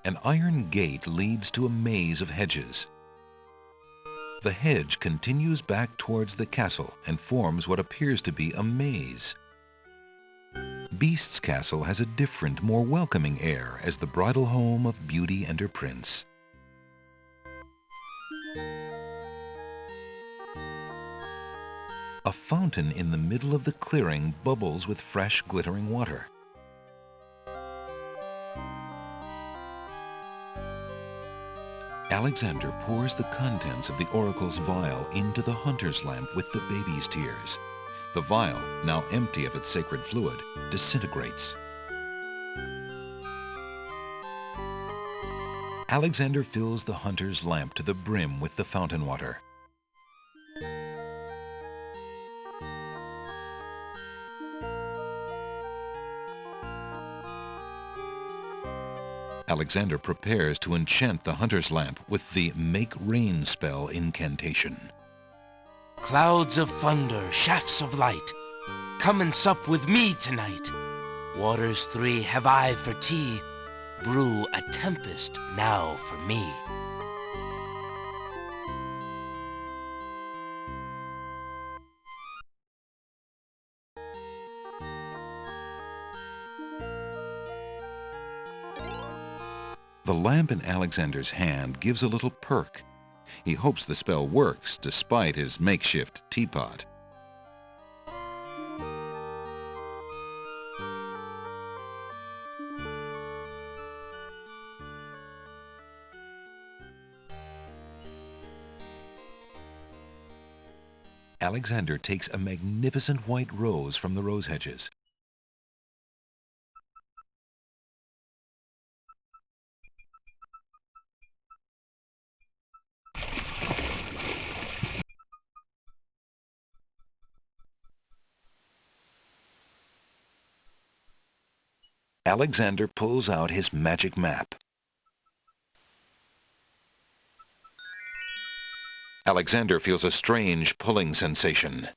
An iron gate leads to a maze of hedges. The hedge continues back towards the castle and forms what appears to be a maze. Beast's castle has a different, more welcoming air as the bridal home of Beauty and her prince. A fountain in the middle of the clearing bubbles with fresh, glittering water. Alexander pours the contents of the oracle's vial into the hunter's lamp with the baby's tears. The vial, now empty of its sacred fluid, disintegrates. Alexander fills the hunter's lamp to the brim with the fountain water. Alexander prepares to enchant the hunter's lamp with the Make Rain spell incantation. Clouds of thunder, shafts of light, come and sup with me tonight. Waters 3 have I for tea, brew a tempest now for me. The lamp in Alexander's hand gives a little perk. He hopes the spell works despite his makeshift teapot. Alexander takes a magnificent white rose from the rose hedges. Alexander pulls out his magic map. Alexander feels a strange pulling sensation.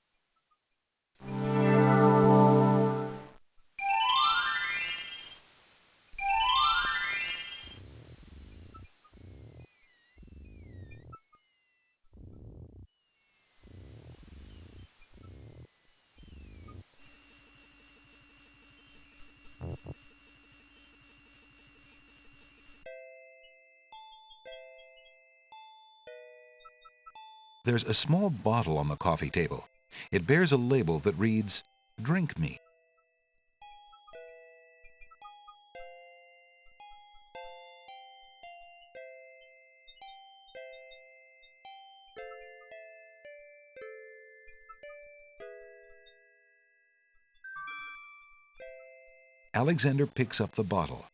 There's a small bottle on the coffee table. It bears a label that reads, "Drink me." Alexander picks up the bottle.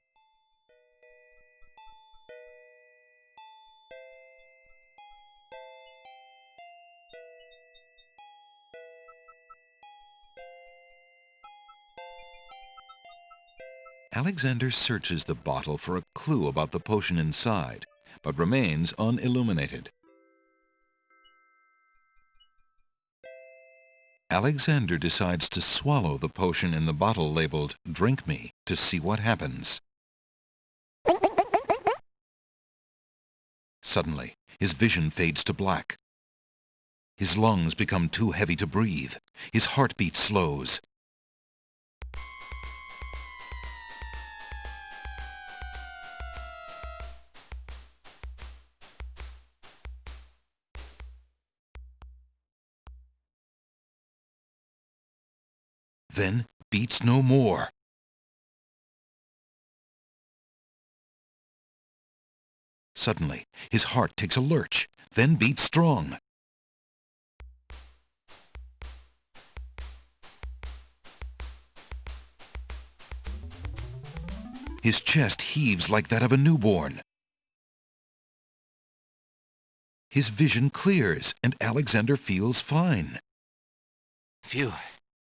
Alexander searches the bottle for a clue about the potion inside, but remains unilluminated. Alexander decides to swallow the potion in the bottle labeled "Drink Me" to see what happens. Suddenly, his vision fades to black. His lungs become too heavy to breathe. His heartbeat slows. Then beats no more. Suddenly, his heart takes a lurch, then beats strong. His chest heaves like that of a newborn. His vision clears, and Alexander feels fine. Phew.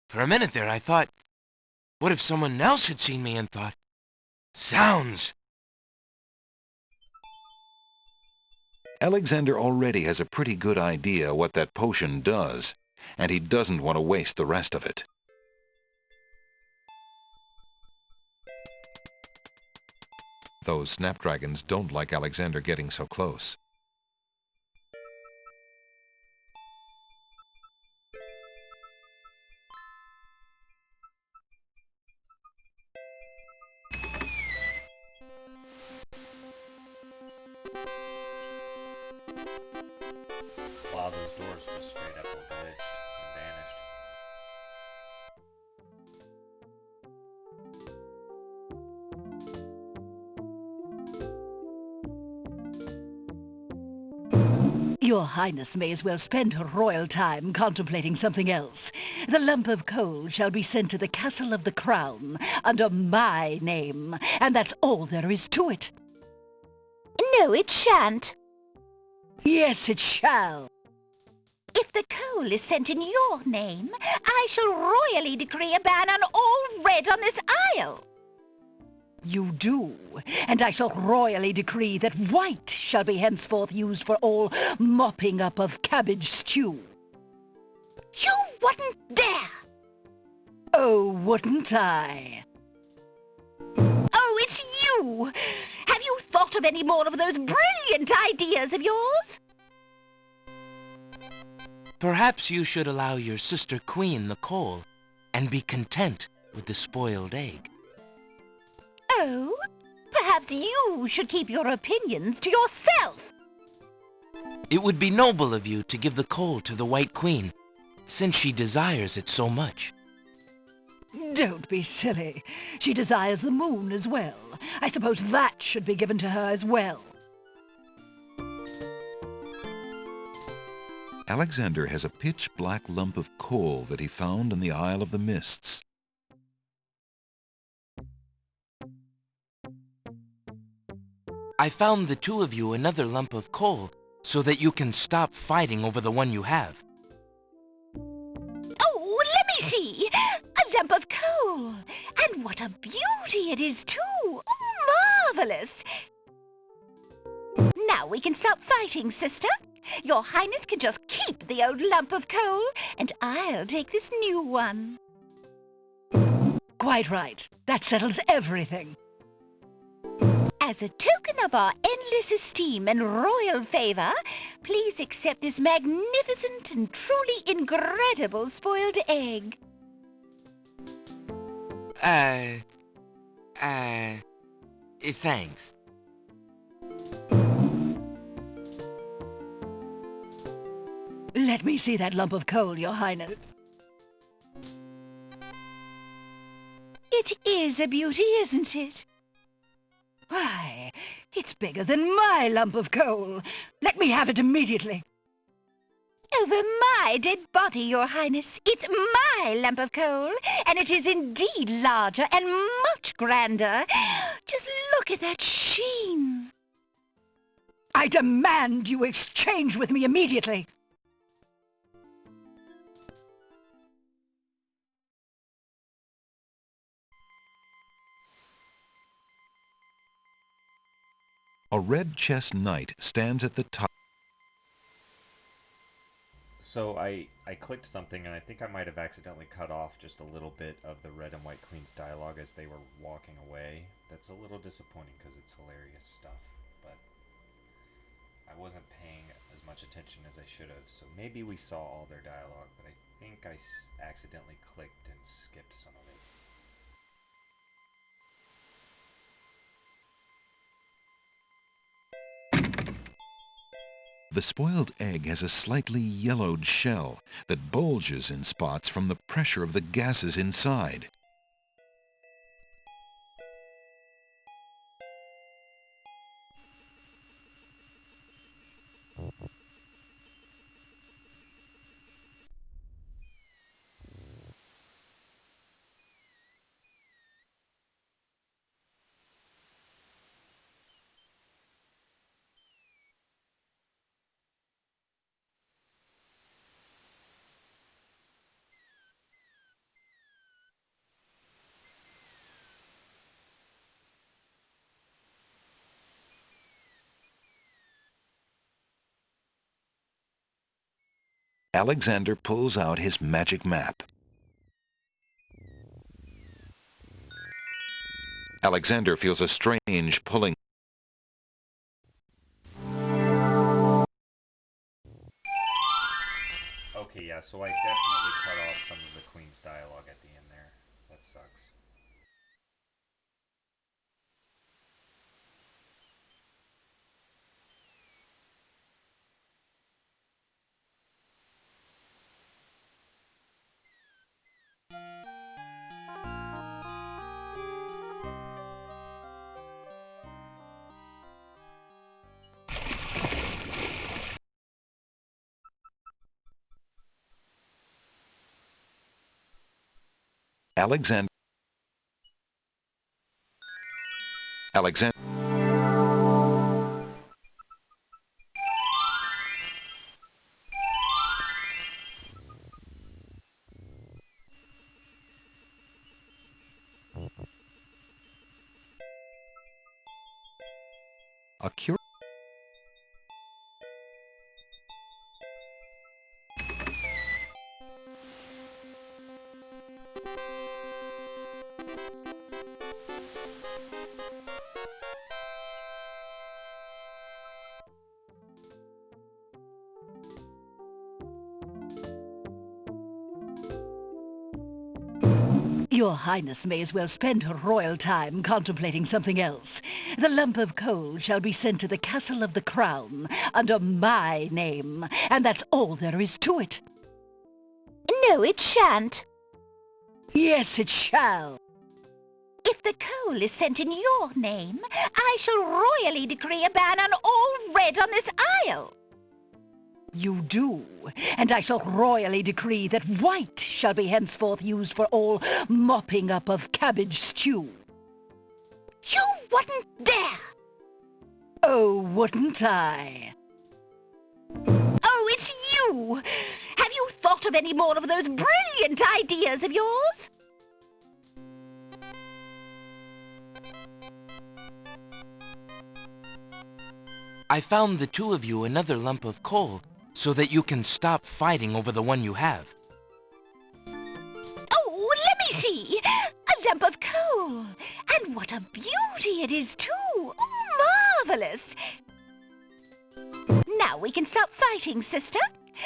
For a minute there I thought, what if someone else had seen me and thought, "Zounds!" Alexander already has a pretty good idea what that potion does, and he doesn't want to waste the rest of it. Those snapdragons don't like Alexander getting so close. Wow, those doors just straight up glitched and vanished. Your Highness may as well spend her royal time contemplating something else. The lump of coal shall be sent to the Castle of the Crown under my name, and that's all there is to it. No, it shan't. Yes, it shall. If the coal is sent in your name, I shall royally decree a ban on all red on this isle. You do, and I shall royally decree that white shall be henceforth used for all mopping up of cabbage stew. You wouldn't dare! Oh, wouldn't I? Oh, it's you! Have you thought of any more of those brilliant ideas of yours? Perhaps you should allow your sister queen the coal and be content with the spoiled egg. Oh, perhaps you should keep your opinions to yourself. It would be noble of you to give the coal to the White Queen, since she desires it so much. Don't be silly. She desires the moon as well. I suppose that should be given to her as well. Alexander has a pitch-black lump of coal that he found in the Isle of the Mists. I found the two of you another lump of coal so that you can stop fighting over the one you have. Oh, let me see. A lump of coal. And what a beauty it is, too. Oh, marvelous. Now we can stop fighting, sister. Your Highness can just keep the old lump of coal, and I'll take this new one. Quite right. That settles everything. As a token of our endless esteem and royal favor, please accept this magnificent and truly incredible spoiled egg. Thanks. Let me see that lump of coal, Your Highness. It is a beauty, isn't it? Why, it's bigger than my lump of coal. Let me have it immediately. Over my dead body, Your Highness. It's my lump of coal, and it is indeed larger and much grander. Just look at that sheen. I demand you exchange with me immediately. A red chess knight stands at the top. So I clicked something, and I think I might have accidentally cut off just a little bit of the Red and White Queen's dialogue as they were walking away. That's a little disappointing because it's hilarious stuff, but I wasn't paying as much attention as I should have, so maybe we saw all their dialogue, but I think I accidentally clicked and skipped some of it. The spoiled egg has a slightly yellowed shell that bulges in spots from the pressure of the gases inside. Alexander pulls out his magic map. Alexander feels a strange pulling. Okay, yeah, so I definitely cut off some of the Queen's dialogue at the end there. That sucks. Alexander. Alexander. A cure. Your Highness may as well spend her royal time contemplating something else. The lump of coal shall be sent to the Castle of the Crown under my name, and that's all there is to it. No, it shan't. Yes, it shall. If the coal is sent in your name, I shall royally decree a ban on all red on this isle. You do, and I shall royally decree that white shall be henceforth used for all mopping up of cabbage stew. You wouldn't dare! Oh, wouldn't I? Oh, it's you! Have you thought of any more of those brilliant ideas of yours? I found the two of you another lump of coal so that you can stop fighting over the one you have. Oh, let me see! A lump of coal! And what a beauty it is, too! Oh, marvelous! Now we can stop fighting, sister.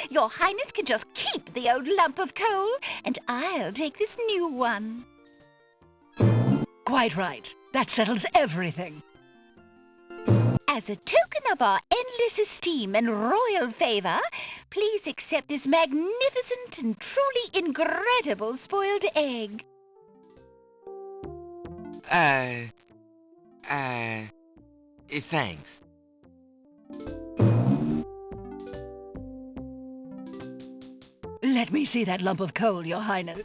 Your Highness can just keep the old lump of coal, and I'll take this new one. Quite right. That settles everything. As a token of our endless esteem and royal favor, please accept this magnificent and truly incredible spoiled egg. Thanks. Let me see that lump of coal, Your Highness.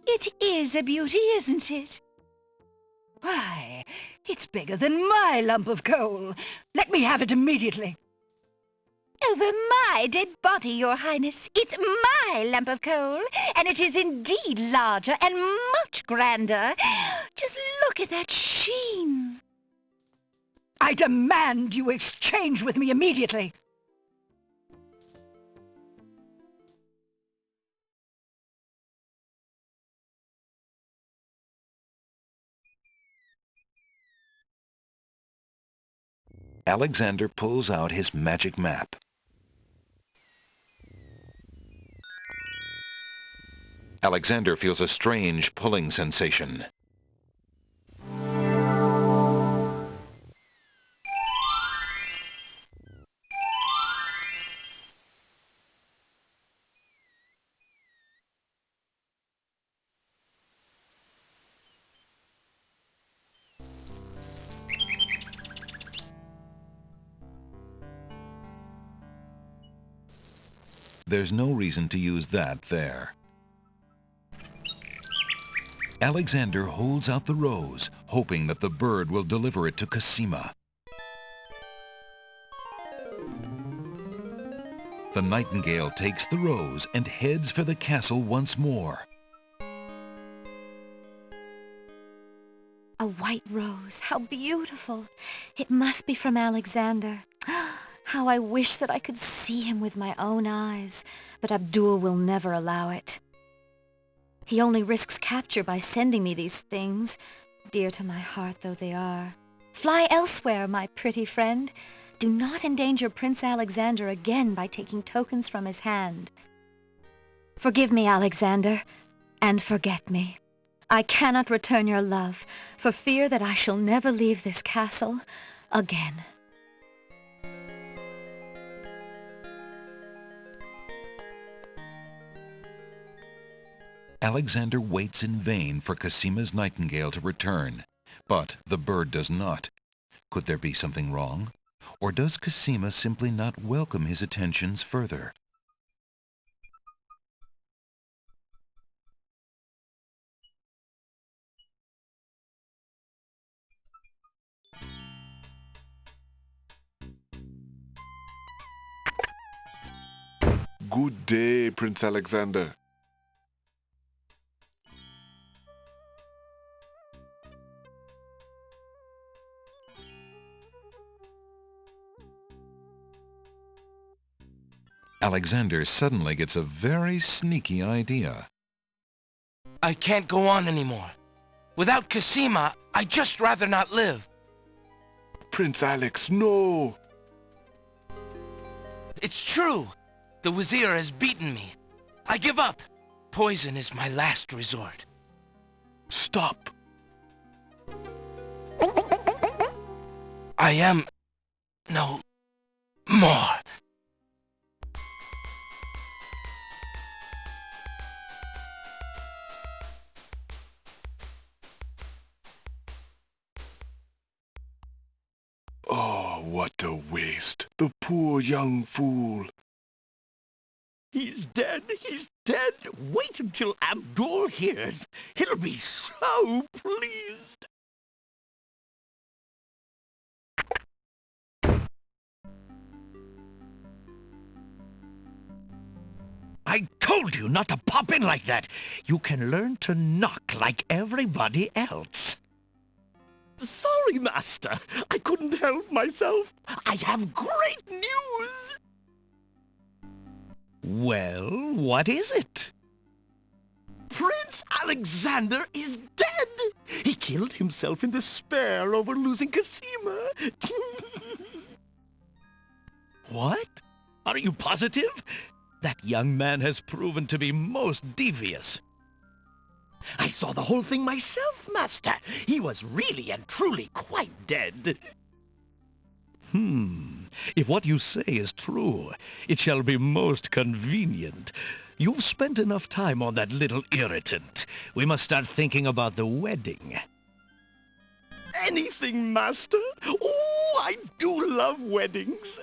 It is a beauty, isn't it? Why, it's bigger than my lump of coal. Let me have it immediately. Over my dead body, Your Highness. It's my lump of coal, and it is indeed larger and much grander. Just look at that sheen. I demand you exchange with me immediately. Alexander pulls out his magic map. Alexander feels a strange pulling sensation. There's no reason to use that there. Alexander holds out the rose, hoping that the bird will deliver it to Cosima. The nightingale takes the rose and heads for the castle once more. A white rose, how beautiful. It must be from Alexander. How I wish that I could see him with my own eyes, but Abdul will never allow it. He only risks capture by sending me these things, dear to my heart though they are. Fly elsewhere, my pretty friend. Do not endanger Prince Alexander again by taking tokens from his hand. Forgive me, Alexander, and forget me. I cannot return your love, for fear that I shall never leave this castle again. Alexander waits in vain for Cosima's nightingale to return, but the bird does not. Could there be something wrong? Or does Cosima simply not welcome his attentions further? Good day, Prince Alexander. Alexander suddenly gets a very sneaky idea. I can't go on anymore. Without Cosima, I'd just rather not live. Prince Alex, no! It's true. The Wazir has beaten me. I give up. Poison is my last resort. Stop! I am no more. Oh, what a waste. The poor young fool. He's dead. He's dead. Wait until Abdul hears. He'll be so pleased. I told you not to pop in like that. You can learn to knock like everybody else. Sorry, Master. I couldn't help myself. I have great news. Well, what is it? Prince Alexander is dead! He killed himself in despair over losing Cosima. What? Are you positive? That young man has proven to be most devious. I saw the whole thing myself, Master. He was really and truly quite dead. If what you say is true, it shall be most convenient. You've spent enough time on that little irritant. We must start thinking about the wedding. Anything, Master? Oh, I do love weddings.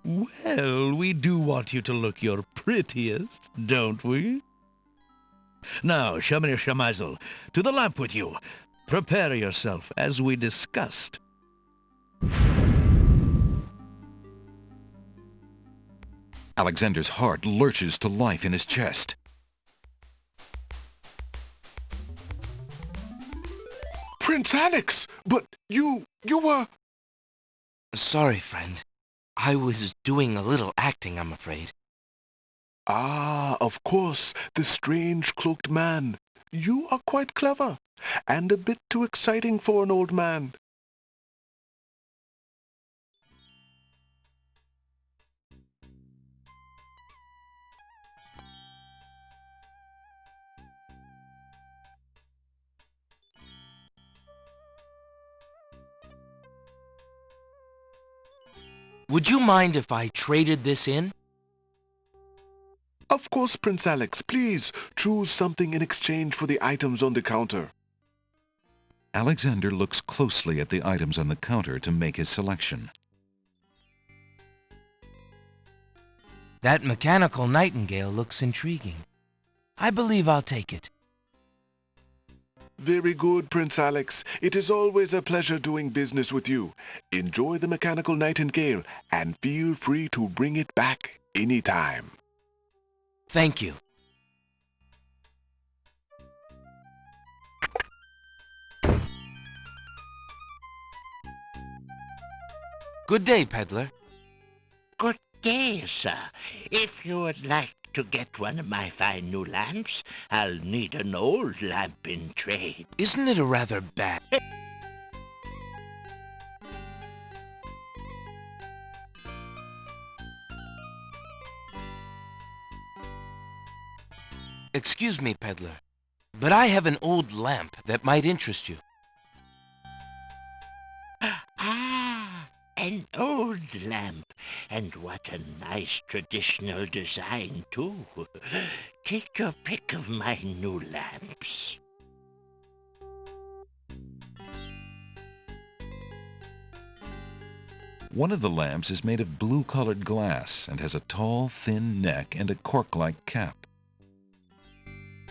Well, we do want you to look your prettiest, don't we? Now, Shamir Shamazel, to the lamp with you. Prepare yourself, as we discussed. Alexander's heart lurches to life in his chest. Prince Alex! But you were... Sorry, friend. I was doing a little acting, I'm afraid. Ah, of course, the strange cloaked man. You are quite clever, and a bit too exciting for an old man. Would you mind if I traded this in? Of course, Prince Alex, please choose something in exchange for the items on the counter. Alexander looks closely at the items on the counter to make his selection. That mechanical nightingale looks intriguing. I believe I'll take it. Very good, Prince Alex. It is always a pleasure doing business with you. Enjoy the mechanical nightingale and feel free to bring it back anytime. Thank you. Good day, peddler. Good day, sir. If you would like To get one of my fine new lamps, I'll need an old lamp in trade. Isn't it a rather bad... Excuse me, peddler, but I have an old lamp that might interest you. Ah, an old lamp. And what a nice traditional design, too. Take your pick of my new lamps. One of the lamps is made of blue-colored glass and has a tall, thin neck and a cork-like cap.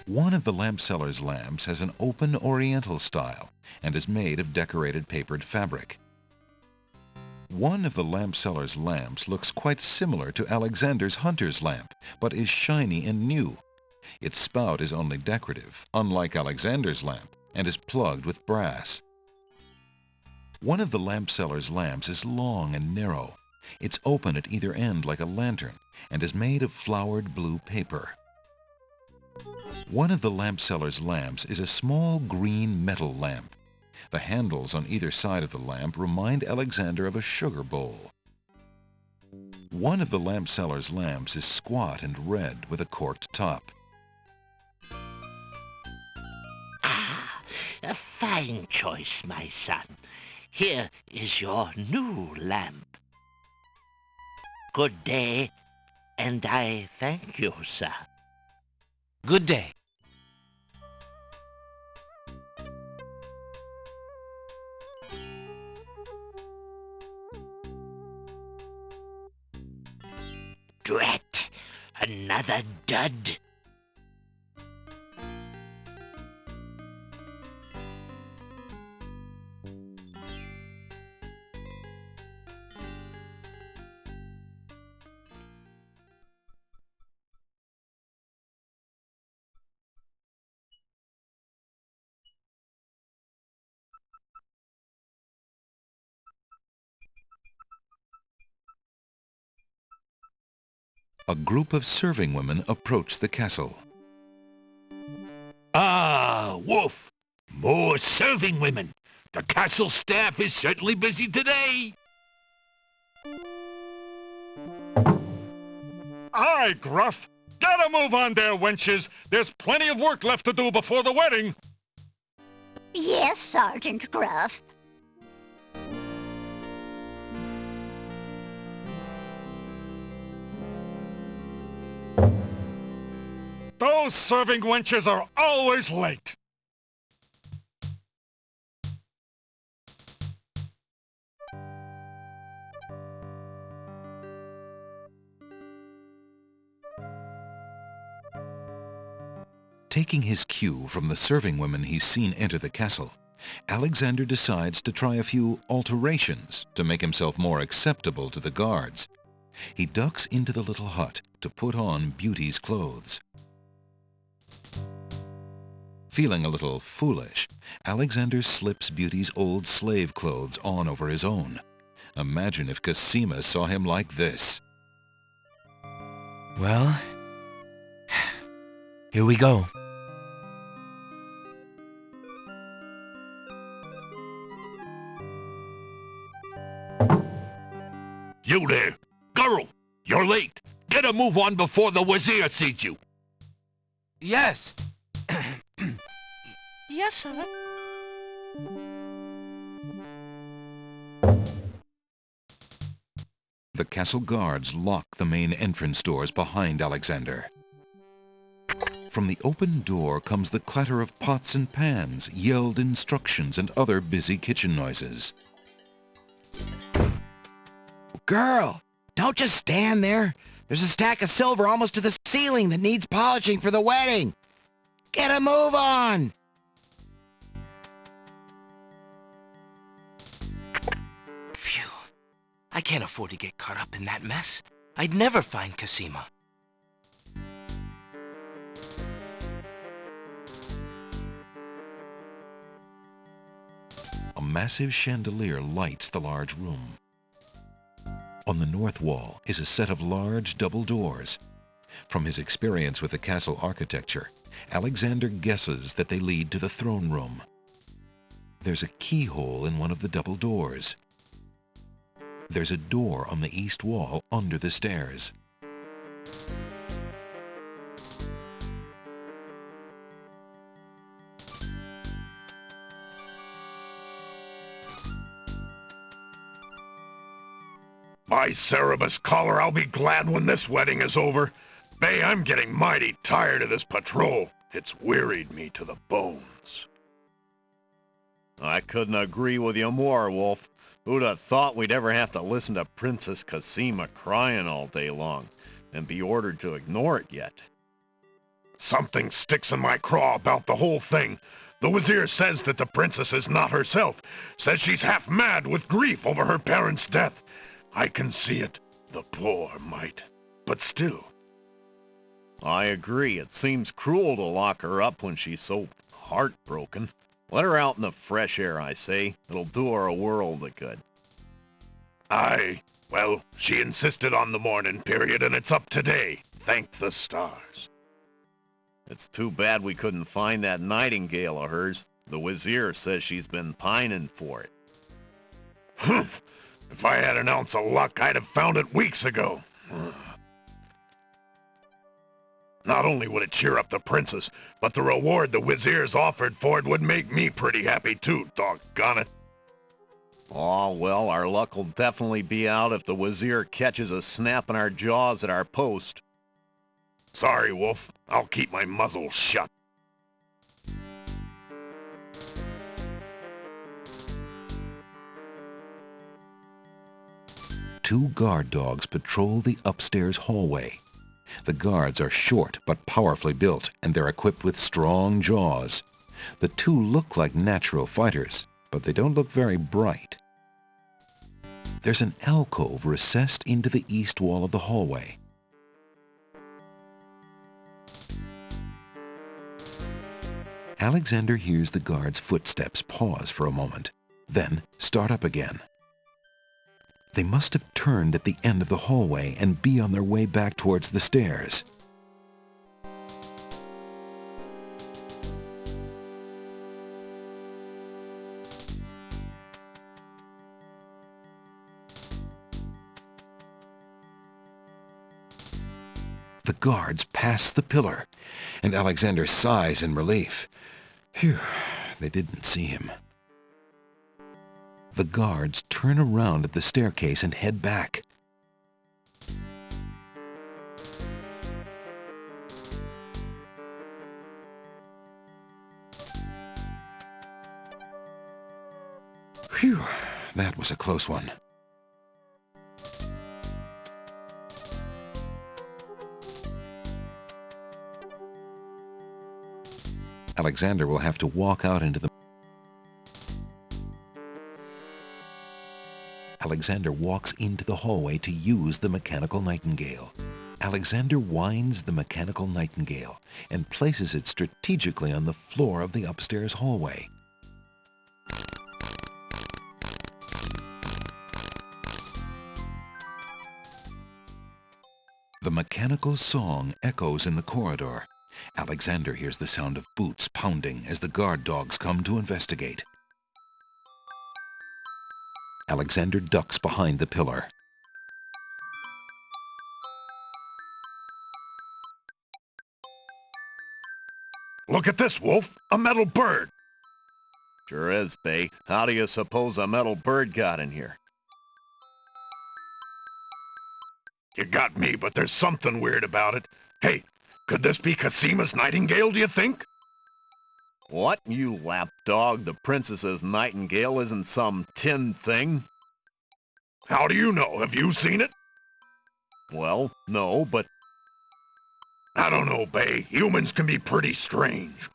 One of the lamp seller's lamps has an open oriental style and is made of decorated papered fabric. One of the lamp seller's lamps looks quite similar to Alexander's hunter's lamp, but is shiny and new. Its spout is only decorative, unlike Alexander's lamp, and is plugged with brass. One of the lamp seller's lamps is long and narrow. It's open at either end like a lantern and is made of flowered blue paper. One of the lamp seller's lamps is a small green metal lamp. The handles on either side of the lamp remind Alexander of a sugar bowl. One of the lamp seller's lamps is squat and red with a corked top. Ah, a fine choice, my son. Here is your new lamp. Good day, and I thank you, sir. Good day. Drat! Another dud. A group of serving women approach the castle. Ah, Wolf! More serving women! The castle staff is certainly busy today! Aye, Gruff! Get a move on there, wenches! There's plenty of work left to do before the wedding! Yes, Sergeant Gruff. Those serving wenches are always late! Taking his cue from the serving women he's seen enter the castle, Alexander decides to try a few alterations to make himself more acceptable to the guards. He ducks into the little hut to put on Beauty's clothes. Feeling a little foolish, Alexander slips Beauty's old slave clothes on over his own. Imagine if Cosima saw him like this. Well, here we go. You there! Girl! You're late! Get a move on before the Wazir sees you! Yes. Yes, sir. The castle guards lock the main entrance doors behind Alexander. From the open door comes the clatter of pots and pans, yelled instructions, and other busy kitchen noises. Girl, don't just stand there. There's a stack of silver almost to the ceiling that needs polishing for the wedding. Get a move on! Phew. I can't afford to get caught up in that mess. I'd never find Cosima. A massive chandelier lights the large room. On the north wall is a set of large double doors. From his experience with the castle architecture, Alexander guesses that they lead to the throne room. There's a keyhole in one of the double doors. There's a door on the east wall under the stairs. By Cerebus collar, I'll be glad when this wedding is over. Bay, I'm getting mighty tired of this patrol. It's wearied me to the bones. I couldn't agree with you more, Wolf. Who'd have thought we'd ever have to listen to Princess Cassima crying all day long and be ordered to ignore it yet? Something sticks in my craw about the whole thing. The Wazir says that the princess is not herself. Says she's half mad with grief over her parents' death. I can see it, the poor mite. But still. I agree. It seems cruel to lock her up when she's so heartbroken. Let her out in the fresh air, I say. It'll do her a world of good. Aye. Well, she insisted on the mourning period, and it's up today. Thank the stars. It's too bad we couldn't find that nightingale of hers. The Wazir says she's been pining for it. Humph. If I had an ounce of luck, I'd have found it weeks ago. Not only would it cheer up the princess, but the reward the Wazir's offered for it would make me pretty happy too, doggone it. Oh, well, our luck will definitely be out if the Wazir catches us snapping our jaws at our post. Sorry, Wolf. I'll keep my muzzle shut. Two guard dogs patrol the upstairs hallway. The guards are short but powerfully built, and they're equipped with strong jaws. The two look like natural fighters, but they don't look very bright. There's an alcove recessed into the east wall of the hallway. Alexander hears the guard's footsteps pause for a moment, then start up again. They must have turned at the end of the hallway and be on their way back towards the stairs. The guards pass the pillar, and Alexander sighs in relief. Phew, they didn't see him. The guards turn around at the staircase and head back. Phew, that was a close one. Alexander will have to walk out into the... Alexander walks into the hallway to use the mechanical nightingale. Alexander winds the mechanical nightingale and places it strategically on the floor of the upstairs hallway. The mechanical song echoes in the corridor. Alexander hears the sound of boots pounding as the guard dogs come to investigate. Alexander ducks behind the pillar. Look at this, Wolf. A metal bird. Sure is, Bay. How do you suppose a metal bird got in here? You got me, but there's something weird about it. Hey, could this be Cassima's nightingale, do you think? What, you lapdog? The princess's nightingale isn't some tin thing. How do you know? Have you seen it? Well, no, but... I don't know, Bay. Humans can be pretty strange.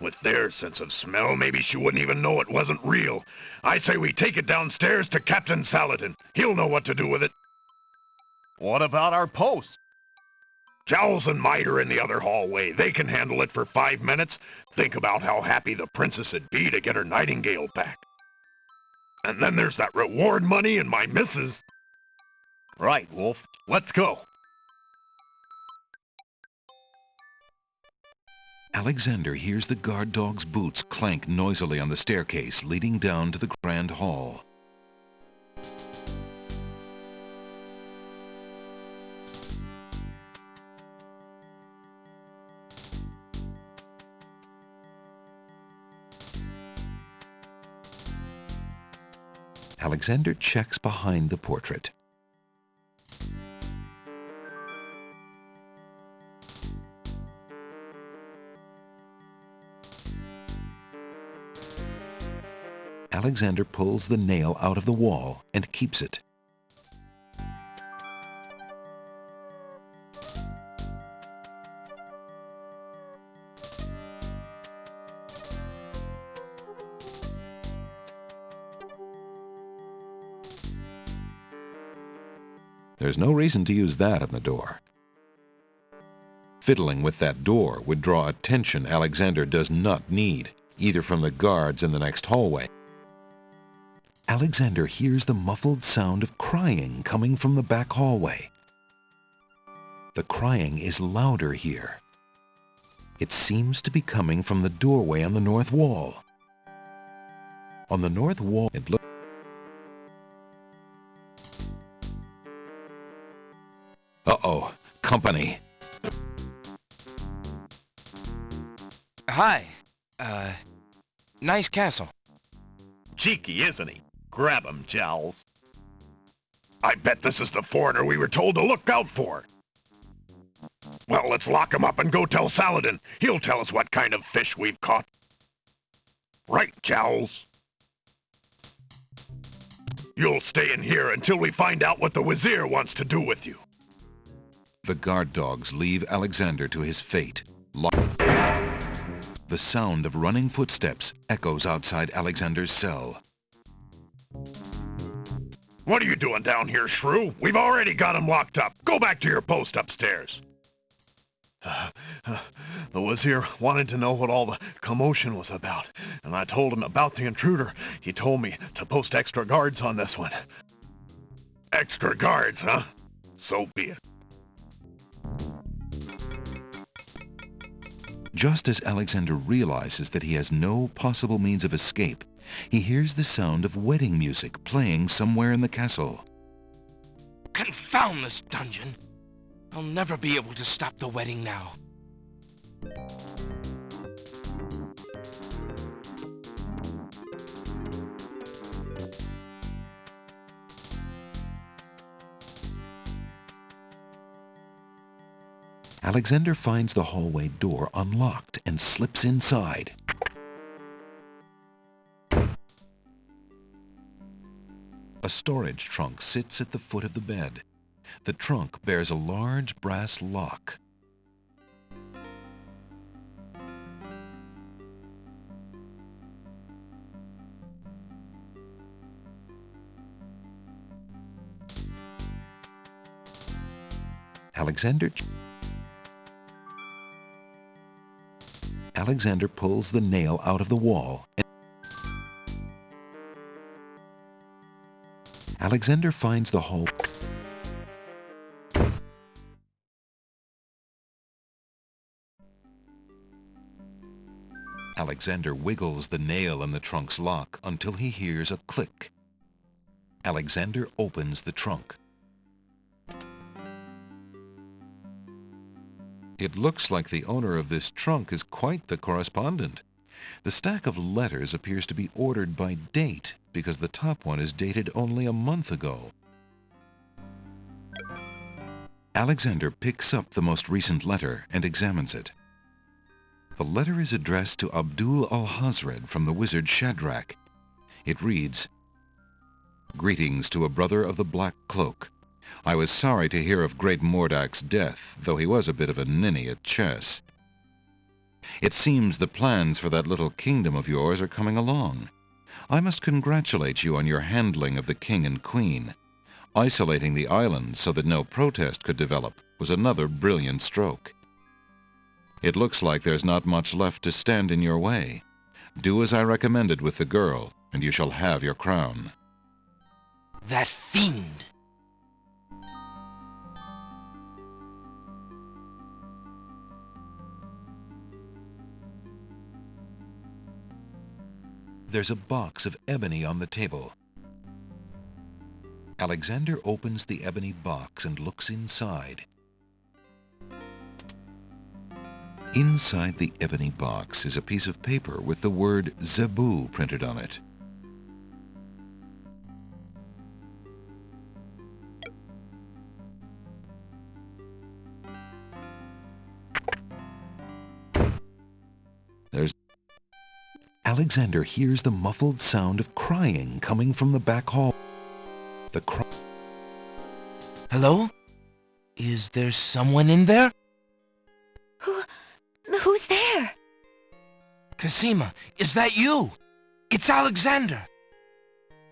With their sense of smell, maybe she wouldn't even know it wasn't real. I say we take it downstairs to Captain Saladin. He'll know what to do with it. What about our post? Jowls and Might are in the other hallway. They can handle it for 5 minutes. Think about how happy the princess would be to get her nightingale back. And then there's that reward money and my missus. Right, Wolf. Let's go. Alexander hears the guard dog's boots clank noisily on the staircase leading down to the grand hall. Alexander checks behind the portrait. Alexander pulls the nail out of the wall and keeps it. There's no reason to use that on the door. Fiddling with that door would draw attention Alexander does not need, either from the guards in the next hallway. Alexander hears the muffled sound of crying coming from the back hallway. The crying is louder here. It seems to be coming from the doorway on the north wall. On the north wall, it looks... Uh-oh, company. Hi. Nice castle. Cheeky, isn't he? Grab him, Jowls. I bet this is the foreigner we were told to look out for. Well, let's lock him up and go tell Saladin. He'll tell us what kind of fish we've caught. Right, Jowls? You'll stay in here until we find out what the Wazir wants to do with you. The guard dogs leave Alexander to his fate. The sound of running footsteps echoes outside Alexander's cell. What are you doing down here, Shrew? We've already got him locked up. Go back to your post upstairs. The Wazir wanted to know what all the commotion was about, and I told him about the intruder. He told me to post extra guards on this one. Extra guards, huh? So be it. Just as Alexander realizes that he has no possible means of escape, he hears the sound of wedding music playing somewhere in the castle. Confound this dungeon! I'll never be able to stop the wedding now. Alexander finds the hallway door unlocked and slips inside. A storage trunk sits at the foot of the bed. The trunk bears a large brass lock. Alexander pulls the nail out of the wall. Alexander finds the hole. Alexander wiggles the nail in the trunk's lock until he hears a click. Alexander opens the trunk. It looks like the owner of this trunk is quite the correspondent. The stack of letters appears to be ordered by date because the top one is dated only a month ago. Alexander picks up the most recent letter and examines it. The letter is addressed to Abdul al-Hazred from the wizard Shadrach. It reads, "Greetings to a brother of the Black Cloak. I was sorry to hear of great Mordak's death, though he was a bit of a ninny at chess. It seems the plans for that little kingdom of yours are coming along. I must congratulate you on your handling of the king and queen. Isolating the island so that no protest could develop was another brilliant stroke. It looks like there's not much left to stand in your way. Do as I recommended with the girl, and you shall have your crown." That fiend! there's a box of ebony on the table. Alexander opens the ebony box and looks inside. Inside the ebony box is a piece of paper with the word Zebu printed on it. Alexander hears the muffled sound of crying coming from the back hall. Hello? Is there someone in there? Who's there? Cosima, is that you? It's Alexander.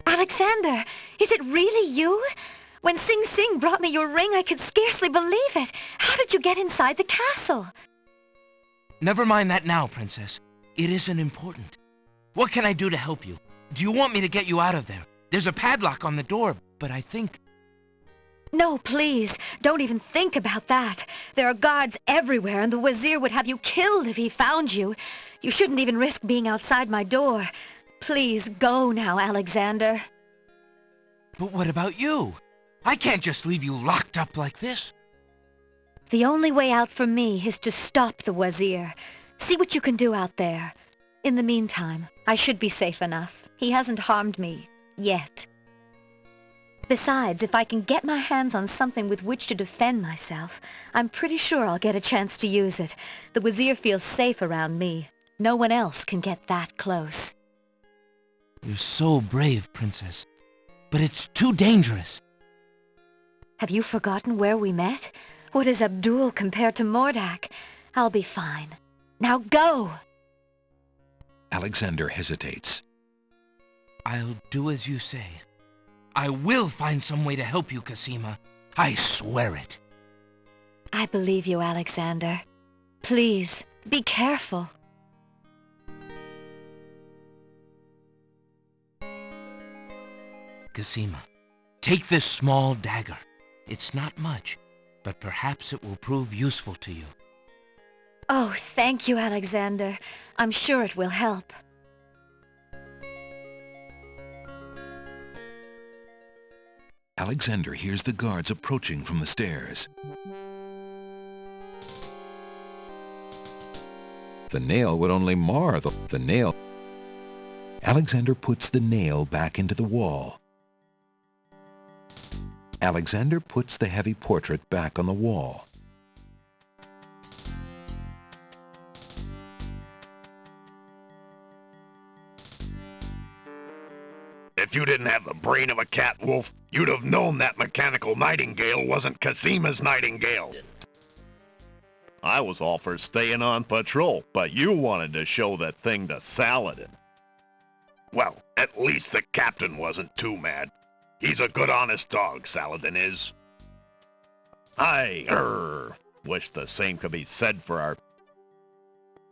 Alexander, is it really you? When Sing Sing brought me your ring, I could scarcely believe it. How did you get inside the castle? Never mind that now, Princess. It isn't important. What can I do to help you? Do you want me to get you out of there? There's a padlock on the door, but I think... No, please. Don't even think about that. There are guards everywhere, and the Wazir would have you killed if he found you. You shouldn't even risk being outside my door. Please go now, Alexander. But what about you? I can't just leave you locked up like this. The only way out for me is to stop the Wazir. See what you can do out there. In the meantime, I should be safe enough. He hasn't harmed me yet. Besides, if I can get my hands on something with which to defend myself, I'm pretty sure I'll get a chance to use it. The Wazir feels safe around me. No one else can get that close. You're so brave, Princess. But it's too dangerous. Have you forgotten where we met? What is Abdul compared to Mordak? I'll be fine. Now go! Alexander hesitates. I'll do as you say. I will find some way to help you, Cosima. I swear it. I believe you, Alexander. Please, be careful. Cosima, take this small dagger. It's not much, but perhaps it will prove useful to you. Oh, thank you, Alexander. I'm sure it will help. Alexander hears the guards approaching from the stairs. The nail would only mar the nail. Alexander puts the nail back into the wall. Alexander puts the heavy portrait back on the wall. If you didn't have the brain of a cat, Wolf, you'd have known that mechanical nightingale wasn't Cosima's nightingale. I was all for staying on patrol, but you wanted to show that thing to Saladin. Well, at least the captain wasn't too mad. He's a good honest dog, Saladin is. I wish the same could be said for our...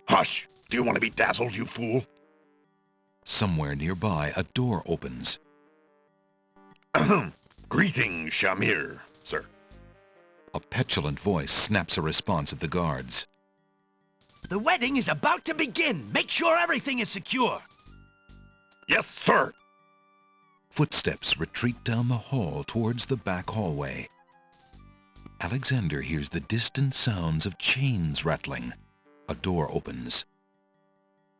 Hush! Do you want to be dazzled, you fool? Somewhere nearby, a door opens. Greetings, Shamir, sir. A petulant voice snaps a response at the guards. The wedding is about to begin. Make sure everything is secure. Yes, sir. Footsteps retreat down the hall towards the back hallway. Alexander hears the distant sounds of chains rattling. A door opens.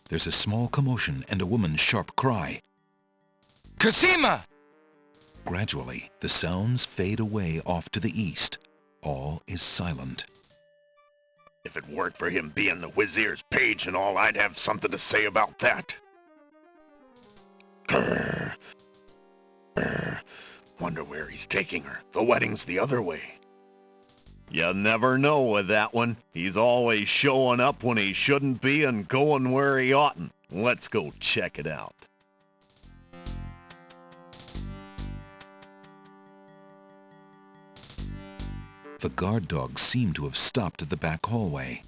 There's a small commotion and a woman's sharp cry. Cosima! Gradually, the sounds fade away off to the east. All is silent. If it weren't for him being the Wazir's page and all, I'd have something to say about that. Wonder where he's taking her. The wedding's the other way. You never know with that one. He's always showing up when he shouldn't be and going where he oughtn't. Let's go check it out. The guard dogs seem to have stopped at the back hallway.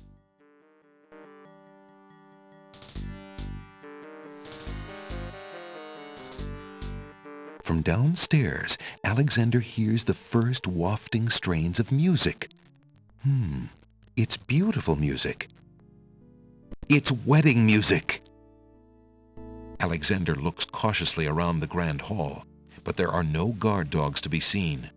From downstairs, Alexander hears the first wafting strains of music. It's beautiful music. It's wedding music. Alexander looks cautiously around the grand hall, but there are no guard dogs to be seen.